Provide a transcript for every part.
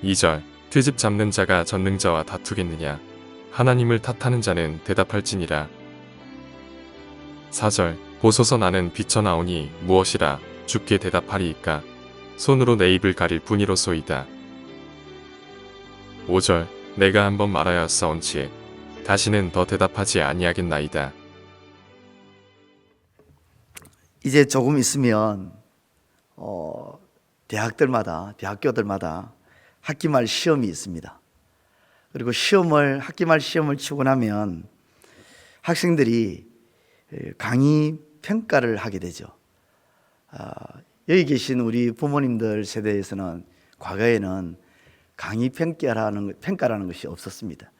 2절 트집 잡는 자가 전능자와 다투겠느냐? 하나님을 탓하는 자는 대답할지니라. 4절 보소서 나는 비쳐나오니 무엇이라 주께 대답하리이까? 손으로 내 입을 가릴 뿐이로소이다. 5절 내가 한번 말하였사온즉 다시는 더 대답하지 아니하겠나이다. 이제 조금 있으면 대학교들마다 학기말 시험이 있습니다. 그리고 학기말 시험을 치고 나면 학생들이 강의 평가를 하게 되죠. 여기 계신 우리 부모님들 세대에서는 과거에는 강의 평가라는 것이 없었습니다.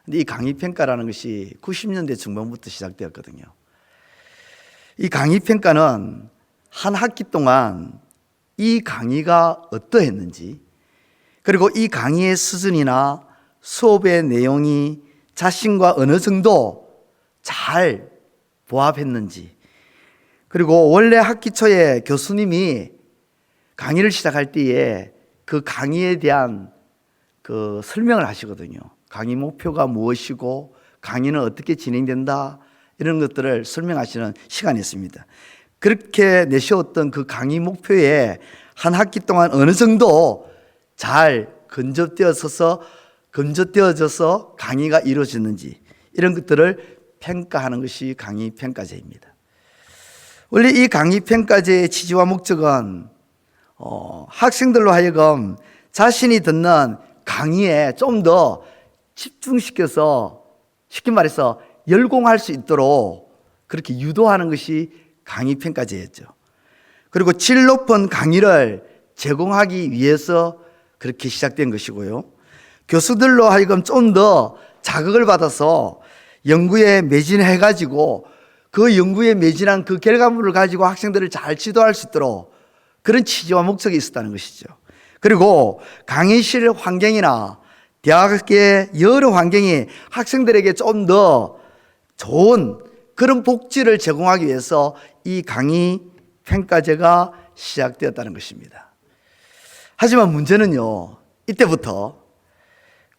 근데 이 강의 평가라는 것이 90년대 중반부터 시작되었거든요. 이 강의 평가는 한 학기 동안 이 강의가 어떠했는지, 그리고 이 강의의 수준이나 수업의 내용이 자신과 어느 정도 잘 부합했는지, 그리고 원래 학기 초에 교수님이 강의를 시작할 때에 그 강의에 대한 그 설명을 하시거든요. 강의 목표가 무엇이고 강의는 어떻게 진행된다, 이런 것들을 설명하시는 시간이 있습니다. 그렇게 내세웠던 그 강의 목표에 한 학기 동안 어느 정도 잘 건조되어져서 강의가 이루어졌는지, 이런 것들을 평가하는 것이 강의 평가제입니다. 원래 이 강의 평가제의 취지와 목적은 학생들로 하여금 자신이 듣는 강의에 좀 더 집중시켜서, 쉽게 말해서 열공할 수 있도록 그렇게 유도하는 것이 강의 평가제였죠. 그리고 질 높은 강의를 제공하기 위해서 그렇게 시작된 것이고요. 교수들로 하여금 좀 더 자극을 받아서 연구에 매진해가지고 그 연구에 매진한 그 결과물을 가지고 학생들을 잘 지도할 수 있도록 그런 취지와 목적이 있었다는 것이죠. 그리고 강의실 환경이나 대학의 여러 환경이 학생들에게 좀 더 좋은 그런 복지를 제공하기 위해서 이 강의 평가제가 시작되었다는 것입니다. 하지만 문제는요, 이때부터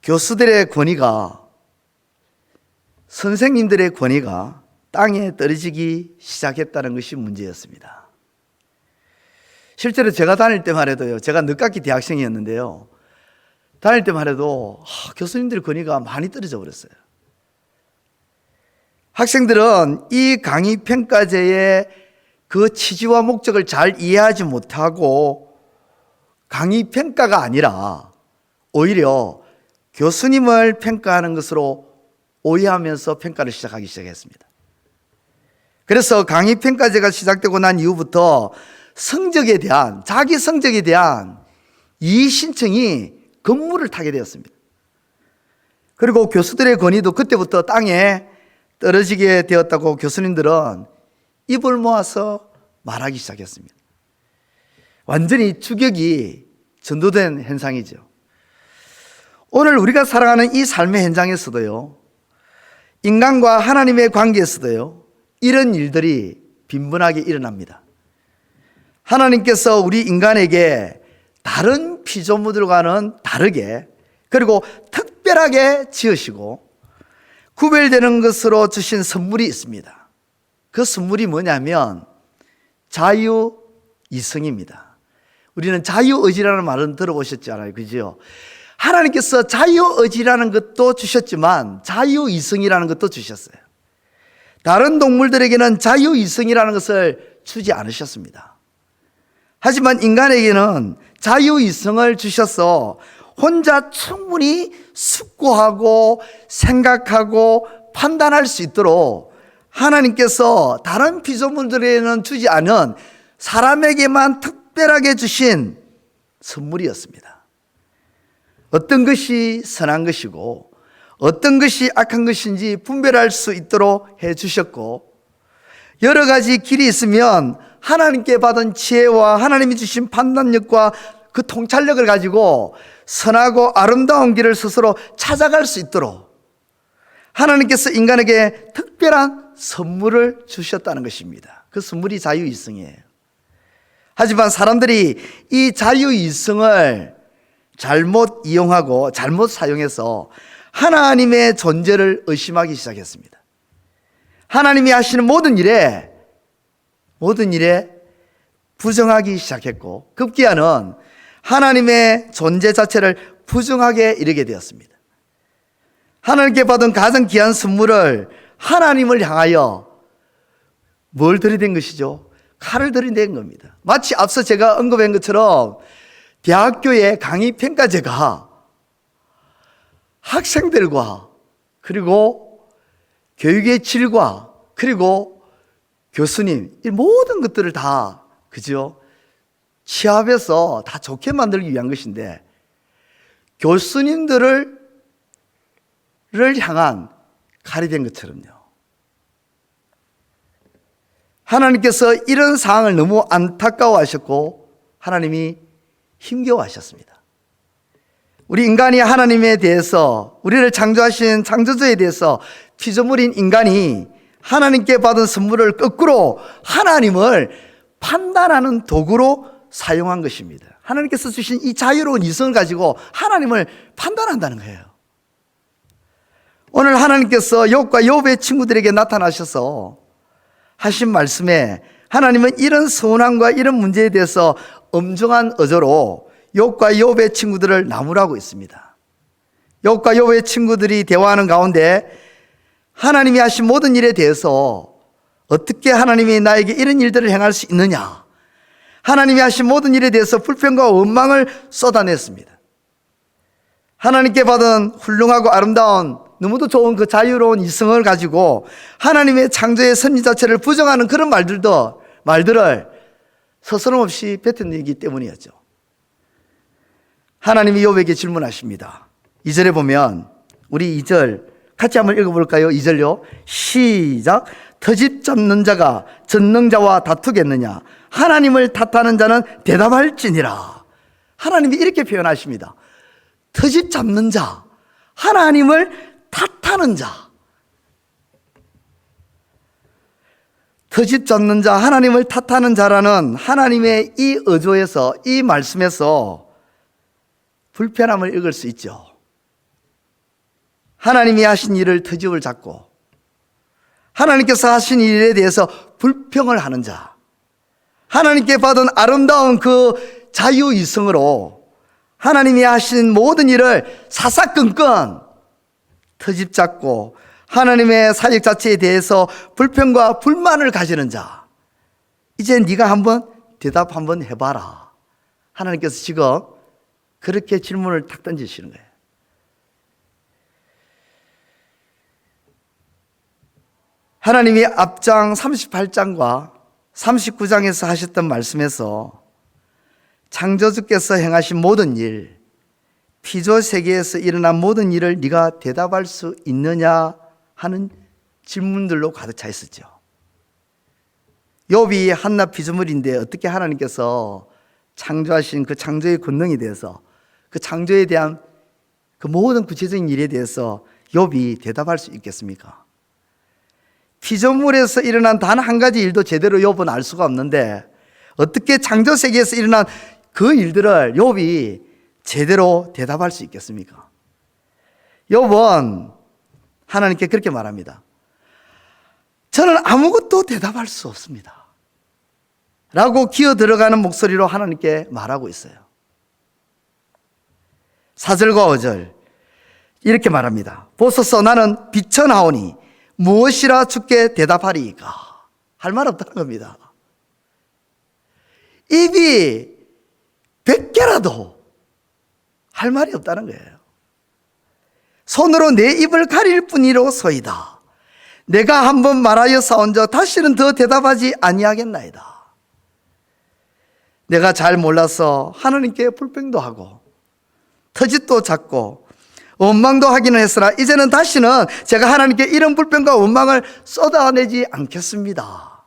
교수들의 권위가, 선생님들의 권위가 땅에 떨어지기 시작했다는 것이 문제였습니다. 실제로 제가 다닐 때만 해도요, 제가 늦깎이 대학생이었는데요, 다닐 때만 해도 교수님들의 권위가 많이 떨어져 버렸어요. 학생들은 이 강의 평가제의 그 취지와 목적을 잘 이해하지 못하고 강의 평가가 아니라 오히려 교수님을 평가하는 것으로 오해하면서 평가를 시작하기 시작했습니다. 그래서 강의 평가제가 시작되고 난 이후부터 자기 성적에 대한 이의 신청이 건물을 타게 되었습니다. 그리고 교수들의 권위도 그때부터 땅에 떨어지게 되었다고 교수님들은 입을 모아서 말하기 시작했습니다. 완전히 주격이 전도된 현상이죠. 오늘 우리가 살아가는 이 삶의 현장에서도요, 인간과 하나님의 관계에서도요, 이런 일들이 빈번하게 일어납니다. 하나님께서 우리 인간에게 다른 피조물들과는 다르게, 그리고 특별하게 지으시고 구별되는 것으로 주신 선물이 있습니다. 그 선물이 뭐냐면 자유이성입니다. 우리는 자유의지라는 말은 들어보셨잖아요, 그죠? 하나님께서 자유의지라는 것도 주셨지만 자유이성이라는 것도 주셨어요. 다른 동물들에게는 자유이성이라는 것을 주지 않으셨습니다. 하지만 인간에게는 자유이성을 주셔서 혼자 충분히 숙고하고 생각하고 판단할 수 있도록 하나님께서 다른 피조물들에게는 주지 않은 사람에게만 특별하게 주신 선물이었습니다. 어떤 것이 선한 것이고 어떤 것이 악한 것인지 분별할 수 있도록 해주셨고, 여러 가지 길이 있으면 하나님께 받은 지혜와 하나님이 주신 판단력과 그 통찰력을 가지고 선하고 아름다운 길을 스스로 찾아갈 수 있도록 하나님께서 인간에게 특별한 선물을 주셨다는 것입니다. 그 선물이 자유이성이에요. 하지만 사람들이 이 자유이성을 잘못 이용하고 잘못 사용해서 하나님의 존재를 의심하기 시작했습니다. 하나님이 하시는 모든 일에 부정하기 시작했고 급기야는 하나님의 존재 자체를 부정하게 이르게 되었습니다. 하나님께 받은 가장 귀한 선물을 하나님을 향하여 뭘 들이댄 것이죠? 칼을 들이댄 겁니다. 마치 앞서 제가 언급한 것처럼 대학교의 강의 평가제가 학생들과 그리고 교육의 질과 그리고 교수님 이 모든 것들을 다 그죠? 취합해서 다 좋게 만들기 위한 것인데 교수님들을 향한 칼이 된 것처럼요. 하나님께서 이런 상황을 너무 안타까워하셨고 하나님이 힘겨워하셨습니다. 우리 인간이 하나님에 대해서 우리를 창조하신 창조주에 대해서 피조물인 인간이 하나님께 받은 선물을 거꾸로 하나님을 판단하는 도구로 사용한 것입니다. 하나님께서 주신 이 자유로운 이성을 가지고 하나님을 판단한다는 거예요. 오늘 하나님께서 욥과 욥의 친구들에게 나타나셔서 하신 말씀에 하나님은 이런 선함과 이런 문제에 대해서 엄정한 어조로 욥과 욥의 친구들을 나무라고 있습니다. 욥과 욥의 친구들이 대화하는 가운데 하나님이 하신 모든 일에 대해서 어떻게 하나님이 나에게 이런 일들을 행할 수 있느냐, 하나님이 하신 모든 일에 대해서 불평과 원망을 쏟아냈습니다. 하나님께 받은 훌륭하고 아름다운 너무도 좋은 그 자유로운 이성을 가지고 하나님의 창조의 섭리 자체를 부정하는 그런 말들을 서스럼없이 뱉어내기 때문이었죠. 하나님이 욥에게 질문하십니다. 2절에 보면 우리 2절 같이 한번 읽어볼까요? 2절요. 시작. 터집 잡는 자가 전능자와 다투겠느냐? 하나님을 탓하는 자는 대답할지니라. 하나님이 이렇게 표현하십니다. 터집 잡는 자, 하나님을 탓하는 자. 터집 잡는 자, 하나님을 탓하는 자라는 하나님의 이 어조에서, 이 말씀에서 불편함을 읽을 수 있죠. 하나님이 하신 일을 터집을 잡고 하나님께서 하신 일에 대해서 불평을 하는 자, 하나님께 받은 아름다운 그 자유이성으로 하나님이 하신 모든 일을 사사건건 터집 잡고 하나님의 사역 자체에 대해서 불평과 불만을 가지는 자, 이제 네가 한번 대답 한번 해봐라. 하나님께서 지금 그렇게 질문을 탁 던지시는 거예요. 하나님이 앞장 38장과 39장에서 하셨던 말씀에서 창조주께서 행하신 모든 일, 피조 세계에서 일어난 모든 일을 네가 대답할 수 있느냐 하는 질문들로 가득 차 있었죠. 욥이 한낱 피조물인데 어떻게 하나님께서 창조하신 그 창조의 권능에 대해서, 그 창조에 대한 그 모든 구체적인 일에 대해서 욥이 대답할 수 있겠습니까? 피조물에서 일어난 단 한 가지 일도 제대로 욥은 알 수가 없는데 어떻게 창조 세계에서 일어난 그 일들을 욥이 제대로 대답할 수 있겠습니까? 욥은 하나님께 그렇게 말합니다. 저는 아무것도 대답할 수 없습니다. 라고 기어 들어가는 목소리로 하나님께 말하고 있어요. 4절과 5절 이렇게 말합니다. 보소서 나는 비천하오니 무엇이라 주께 대답하리이까? 할 말 없다는 겁니다. 입이 100개라도 할 말이 없다는 거예요. 손으로 내 입을 가릴 뿐이로소이다. 내가 한번 말하여 사온저 다시는 더 대답하지 아니하겠나이다. 내가 잘 몰라서 하나님께 불평도 하고 터짓도 잡고 원망도 하기는 했으나 이제는 다시는 제가 하나님께 이런 불평과 원망을 쏟아내지 않겠습니다.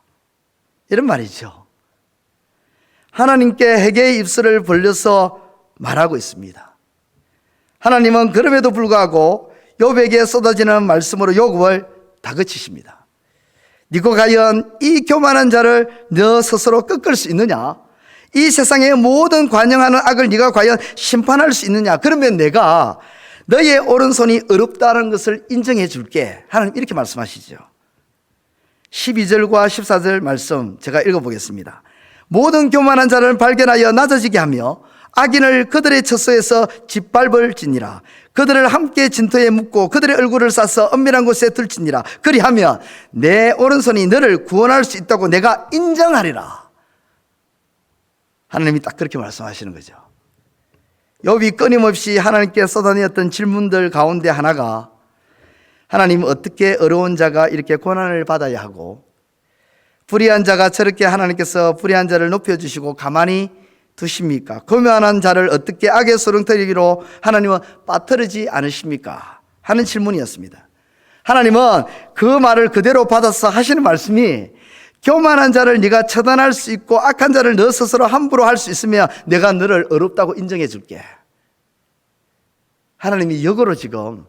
이런 말이죠. 하나님께 회개의 입술을 벌려서 말하고 있습니다. 하나님은 그럼에도 불구하고 욥에게 쏟아지는 말씀으로 욥을 다그치십니다. 네가 과연 이 교만한 자를 너 스스로 꺾을 수 있느냐? 이 세상의 모든 관영하는 악을 네가 과연 심판할 수 있느냐? 그러면 내가 너의 오른손이 어렵다는 것을 인정해 줄게. 하나님 이렇게 말씀하시죠. 12절과 14절 말씀 제가 읽어보겠습니다. 모든 교만한 자를 발견하여 낮아지게 하며 악인을 그들의 처소에서 짓밟을지니라. 그들을 함께 진토에 묻고 그들의 얼굴을 싸서 엄밀한 곳에 들지니라. 그리하면 내 오른손이 너를 구원할 수 있다고 내가 인정하리라. 하나님이 딱 그렇게 말씀하시는 거죠. 욥이 끊임없이 하나님께 쏟아내었던 질문들 가운데 하나가, 하나님 어떻게 어려운 자가 이렇게 고난을 받아야 하고 불의한 자가 저렇게 하나님께서 불의한 자를 높여주시고 가만히 두십니까? 교만한 자를 어떻게 악의 소렁터리로 하나님은 빠뜨리지 않으십니까? 하는 질문이었습니다. 하나님은 그 말을 그대로 받아서 하시는 말씀이, 교만한 자를 네가 처단할 수 있고 악한 자를 너 스스로 함부로 할 수 있으면 내가 너를 어렵다고 인정해 줄게. 하나님이 역으로 지금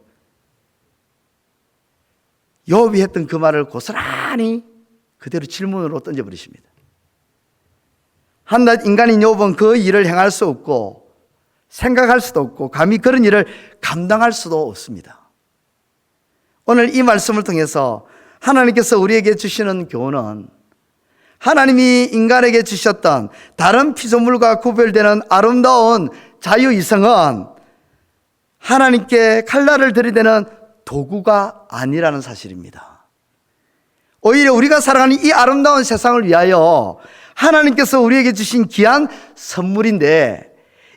욥이 했던 그 말을 고스란히 그대로 질문으로 던져버리십니다. 한낱 인간인 욥은 그 일을 행할 수 없고 생각할 수도 없고 감히 그런 일을 감당할 수도 없습니다. 오늘 이 말씀을 통해서 하나님께서 우리에게 주시는 교훈은, 하나님이 인간에게 주셨던 다른 피조물과 구별되는 아름다운 자유이성은 하나님께 칼날을 들이대는 도구가 아니라는 사실입니다. 오히려 우리가 살아가는 이 아름다운 세상을 위하여 하나님께서 우리에게 주신 귀한 선물인데,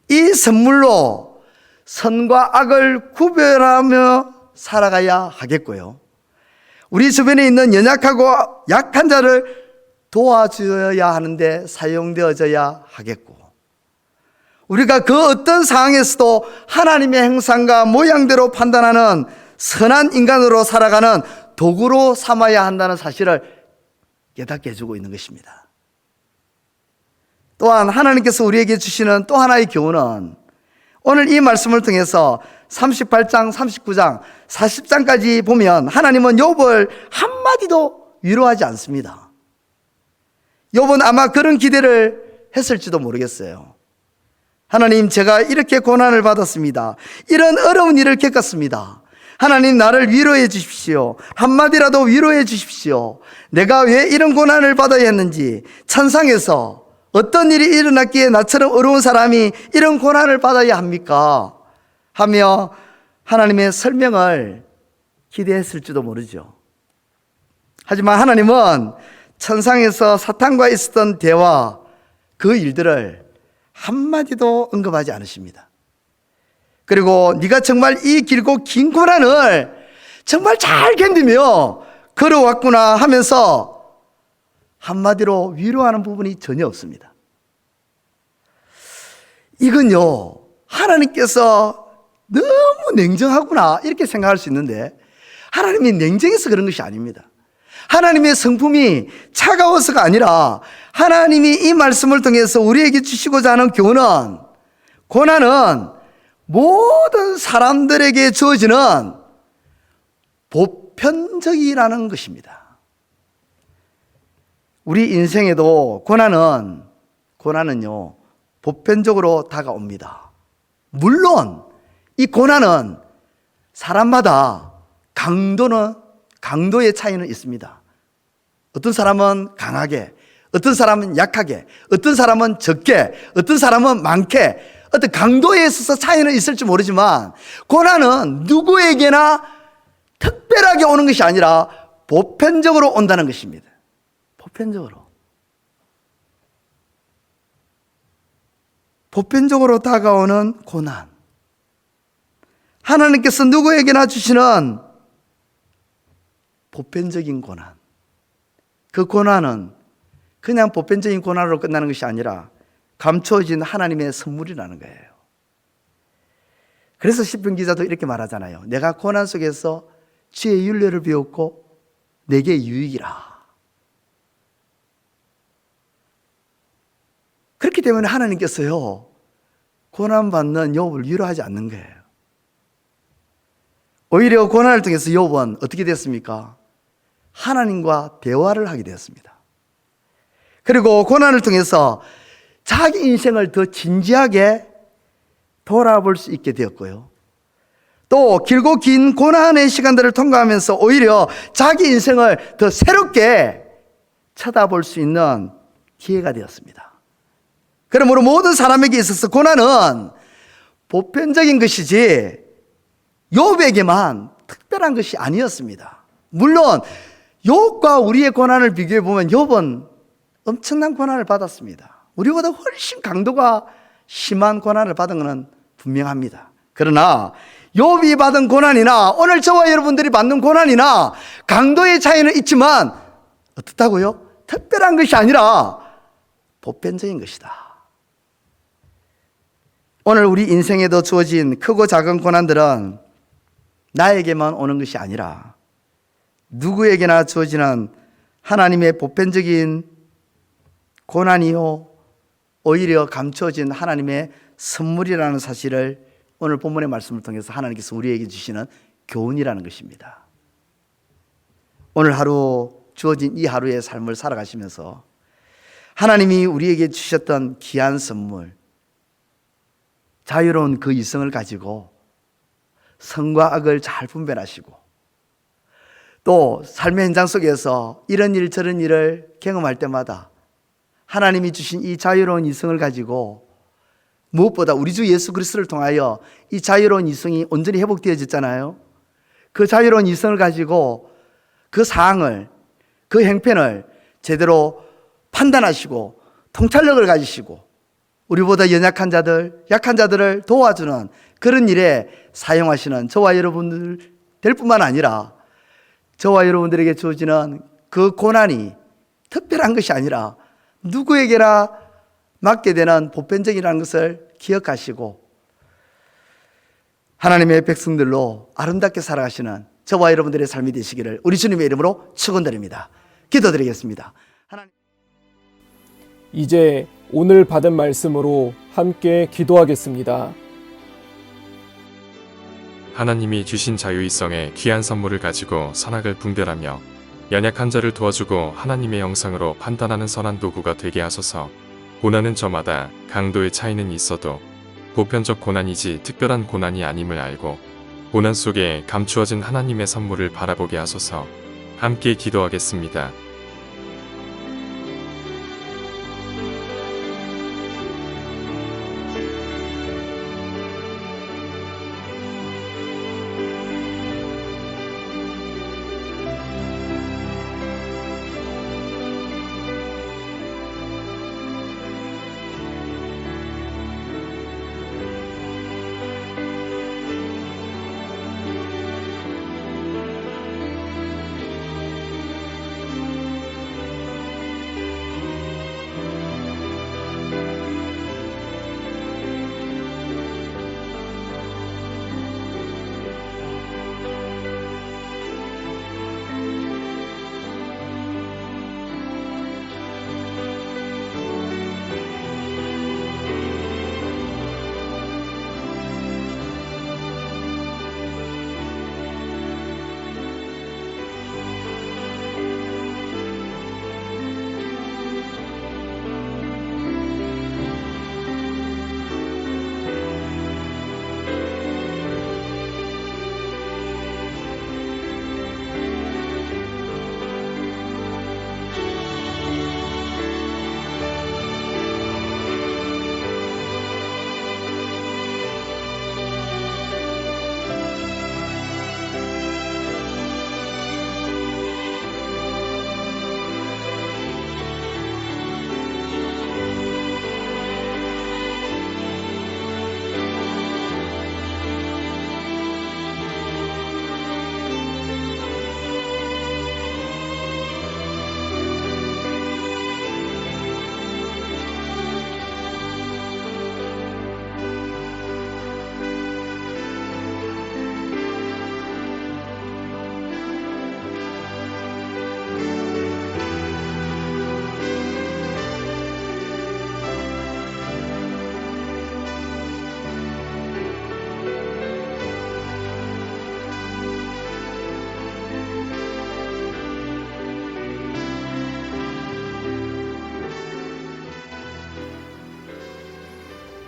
이 선물로 선과 악을 구별하며 살아가야 하겠고요, 우리 주변에 있는 연약하고 약한 자를 도와줘야 하는데 사용되어져야 하겠고, 우리가 그 어떤 상황에서도 하나님의 형상과 모양대로 판단하는 선한 인간으로 살아가는 도구로 삼아야 한다는 사실을 깨닫게 해주고 있는 것입니다. 또한 하나님께서 우리에게 주시는 또 하나의 교훈은, 오늘 이 말씀을 통해서 38장, 39장, 40장까지 보면 하나님은 욥을 한마디도 위로하지 않습니다. 욥은 아마 그런 기대를 했을지도 모르겠어요. 하나님, 제가 이렇게 고난을 받았습니다. 이런 어려운 일을 겪었습니다. 하나님, 나를 위로해 주십시오. 한마디라도 위로해 주십시오. 내가 왜 이런 고난을 받아야 했는지, 천상에서 어떤 일이 일어났기에 나처럼 어려운 사람이 이런 고난을 받아야 합니까? 하며 하나님의 설명을 기대했을지도 모르죠. 하지만 하나님은 천상에서 사탄과 있었던 대화, 그 일들을 한마디도 언급하지 않으십니다. 그리고 네가 정말 이 길고 긴 고난을 정말 잘 견디며 걸어왔구나 하면서 한마디로 위로하는 부분이 전혀 없습니다. 이건요, 하나님께서 너무 냉정하구나 이렇게 생각할 수 있는데, 하나님이 냉정해서 그런 것이 아닙니다. 하나님의 성품이 차가워서가 아니라, 하나님이 이 말씀을 통해서 우리에게 주시고자 하는 교훈은, 고난은 모든 사람들에게 주어지는 보편적이라는 것입니다. 우리 인생에도 고난은요 보편적으로 다가옵니다. 물론 이 고난은 사람마다 강도의 차이는 있습니다. 어떤 사람은 강하게, 어떤 사람은 약하게, 어떤 사람은 적게, 어떤 사람은 많게, 어떤 강도에 있어서 차이는 있을지 모르지만, 고난은 누구에게나 특별하게 오는 것이 아니라 보편적으로 온다는 것입니다. 보편적으로 다가오는 고난. 하나님께서 누구에게나 주시는 보편적인 고난. 그 고난은 그냥 보편적인 고난으로 끝나는 것이 아니라 감춰진 하나님의 선물이라는 거예요. 그래서 시편 기자도 이렇게 말하잖아요. 내가 고난 속에서 주의 윤례를 배웠고 내게 유익이라. 그렇기 때문에 하나님께서요, 고난받는 욥을 위로하지 않는 거예요. 오히려 고난을 통해서 욥은 어떻게 됐습니까? 하나님과 대화를 하게 되었습니다. 그리고 고난을 통해서 자기 인생을 더 진지하게 돌아볼 수 있게 되었고요. 또 길고 긴 고난의 시간들을 통과하면서 오히려 자기 인생을 더 새롭게 쳐다볼 수 있는 기회가 되었습니다. 그러므로 모든 사람에게 있어서 고난은 보편적인 것이지 욥에게만 특별한 것이 아니었습니다. 물론 욥과 우리의 고난을 비교해 보면 욥은 엄청난 고난을 받았습니다. 우리보다 훨씬 강도가 심한 고난을 받은 것은 분명합니다. 그러나 욥이 받은 고난이나 오늘 저와 여러분들이 받는 고난이나 강도의 차이는 있지만 어떻다고요? 특별한 것이 아니라 보편적인 것이다. 오늘 우리 인생에도 주어진 크고 작은 고난들은 나에게만 오는 것이 아니라 누구에게나 주어지는 하나님의 보편적인 고난이요 오히려 감추어진 하나님의 선물이라는 사실을 오늘 본문의 말씀을 통해서 하나님께서 우리에게 주시는 교훈이라는 것입니다. 오늘 하루 주어진 이 하루의 삶을 살아가시면서 하나님이 우리에게 주셨던 귀한 선물, 자유로운 그 이성을 가지고 선과 악을 잘 분별하시고 또 삶의 현장 속에서 이런 일 저런 일을 경험할 때마다 하나님이 주신 이 자유로운 이성을 가지고 무엇보다 우리 주 예수 그리스도를 통하여 이 자유로운 이성이 온전히 회복되어졌잖아요. 그 자유로운 이성을 가지고 그 사항을, 그 행편을 제대로 판단하시고 통찰력을 가지시고 우리보다 연약한 자들, 약한 자들을 도와주는 그런 일에 사용하시는 저와 여러분들 될 뿐만 아니라 저와 여러분들에게 주어지는 그 고난이 특별한 것이 아니라 누구에게나 맡게 되는 보편적이라는 것을 기억하시고 하나님의 백성들로 아름답게 살아가시는 저와 여러분들의 삶이 되시기를 우리 주님의 이름으로 축원드립니다. 기도드리겠습니다. 하나님. 이제 오늘 받은 말씀으로 함께 기도하겠습니다. 하나님이 주신 자유의성의 귀한 선물을 가지고 선악을 분별하며 연약한 자를 도와주고 하나님의 형상으로 판단하는 선한 도구가 되게 하소서. 고난은 저마다 강도의 차이는 있어도 보편적 고난이지 특별한 고난이 아님을 알고 고난 속에 감추어진 하나님의 선물을 바라보게 하소서. 함께 기도하겠습니다.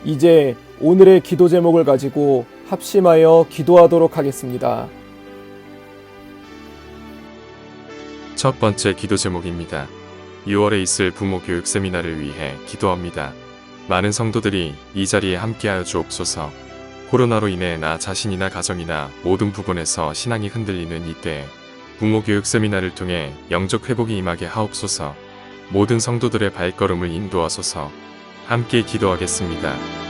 이제 오늘의 기도 제목을 가지고 합심하여 기도하도록 하겠습니다. 첫 번째 기도 제목입니다. 6월에 있을 부모 교육 세미나를 위해 기도합니다. 많은 성도들이 이 자리에 함께하여 주옵소서. 코로나로 인해 나 자신이나 가정이나 모든 부분에서 신앙이 흔들리는 이때에 부모 교육 세미나를 통해 영적 회복이 임하게 하옵소서. 모든 성도들의 발걸음을 인도하소서. 함께 기도하겠습니다.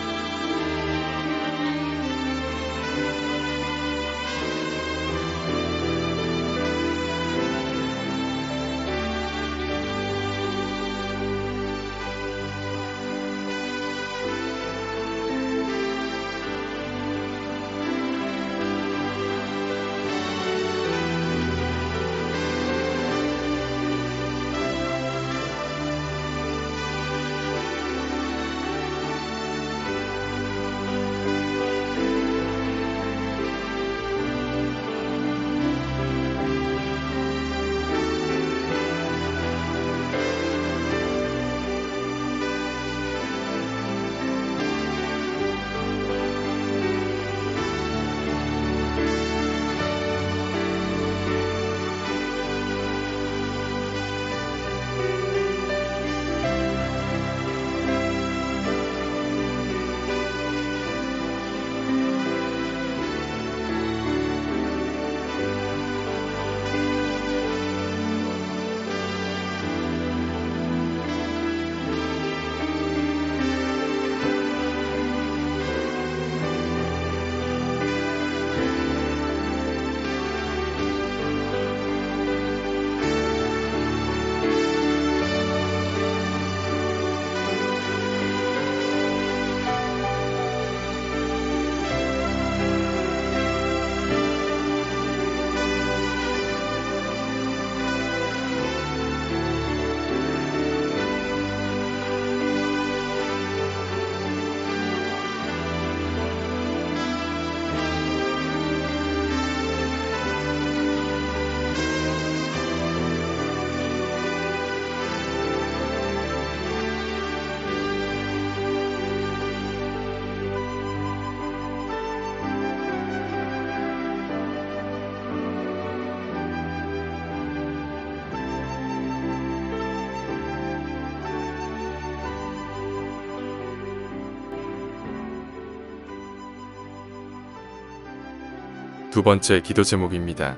두 번째 기도 제목입니다.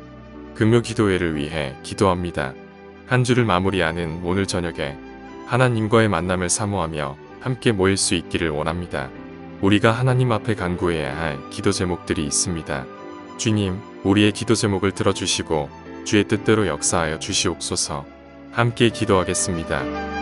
금요 기도회를 위해 기도합니다. 한 주를 마무리하는 오늘 저녁에 하나님과의 만남을 사모하며 함께 모일 수 있기를 원합니다. 우리가 하나님 앞에 간구해야 할 기도 제목들이 있습니다. 주님, 우리의 기도 제목을 들어주시고 주의 뜻대로 역사하여 주시옵소서. 함께 기도하겠습니다.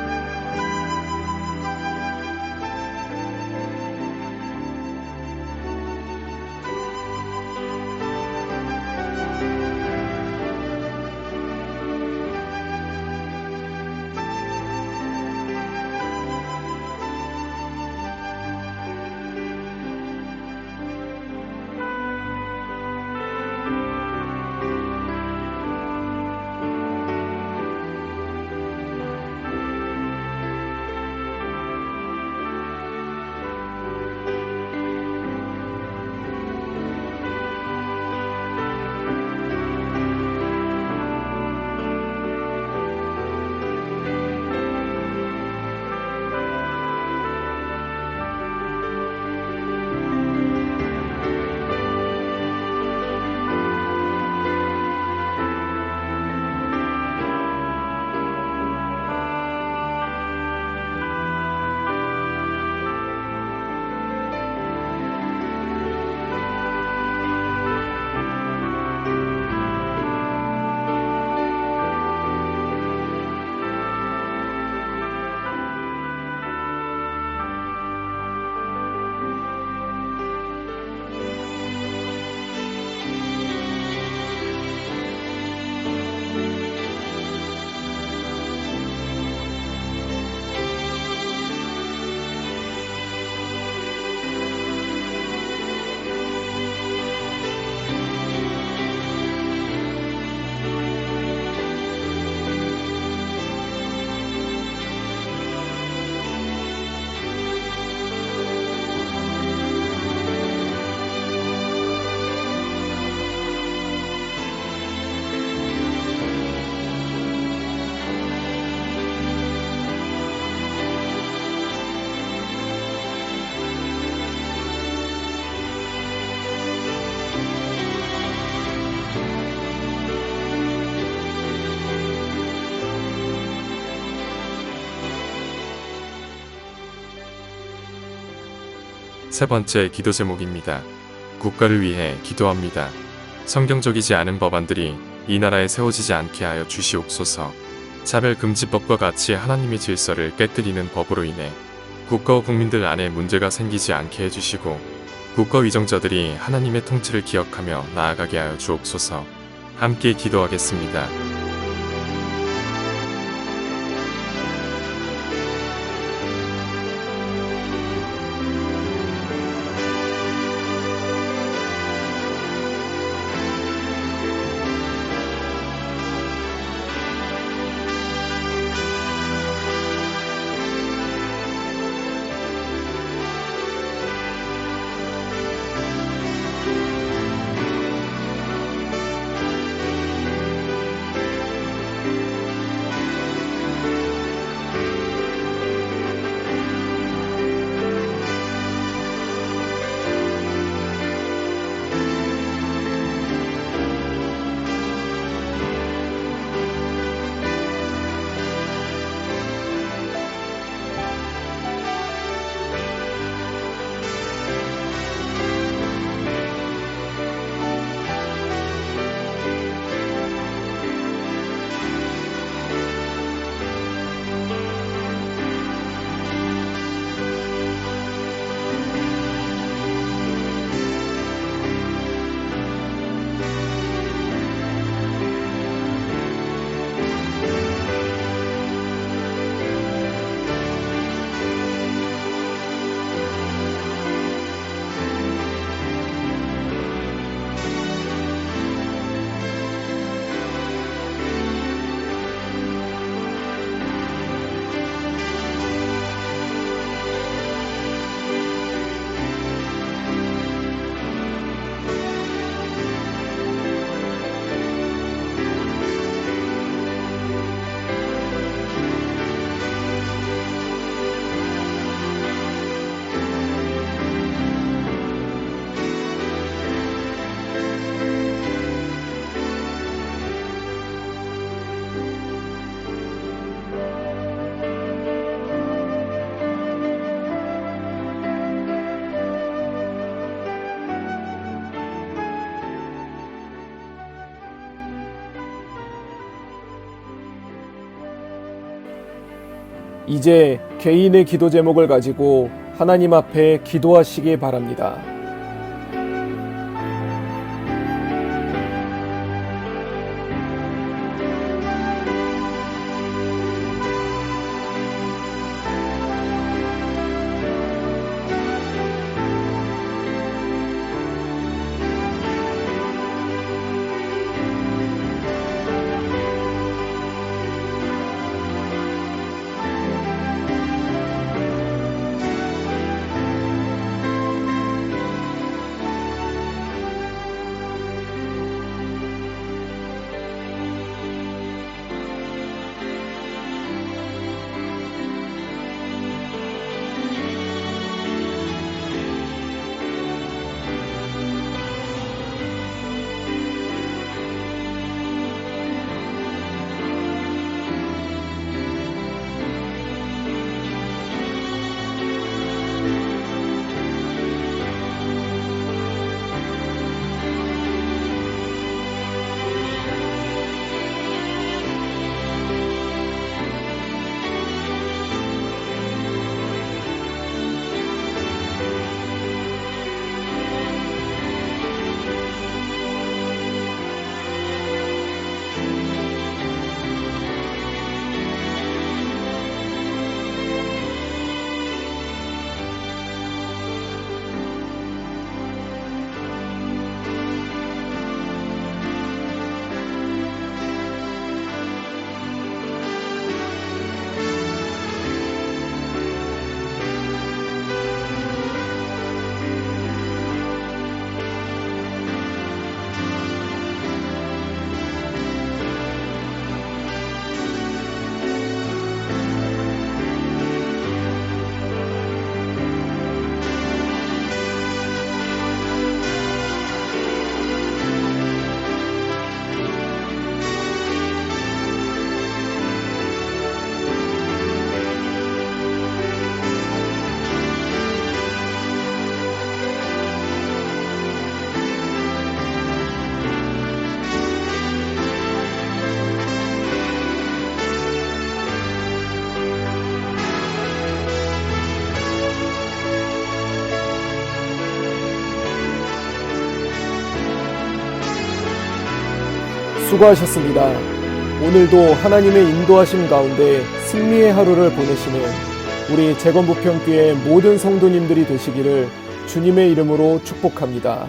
세 번째 기도 제목입니다. 국가를 위해 기도합니다. 성경적이지 않은 법안들이 이 나라에 세워지지 않게 하여 주시옵소서. 차별금지법과 같이 하나님의 질서를 깨뜨리는 법으로 인해 국가와 국민들 안에 문제가 생기지 않게 해주시고 국가 위정자들이 하나님의 통치를 기억하며 나아가게 하여 주옵소서. 함께 기도하겠습니다. 이제 개인의 기도 제목을 가지고 하나님 앞에 기도하시기 바랍니다. 수고하셨습니다. 오늘도 하나님의 인도하심 가운데 승리의 하루를 보내시는 우리 재건부평교회 모든 성도님들이 되시기를 주님의 이름으로 축복합니다.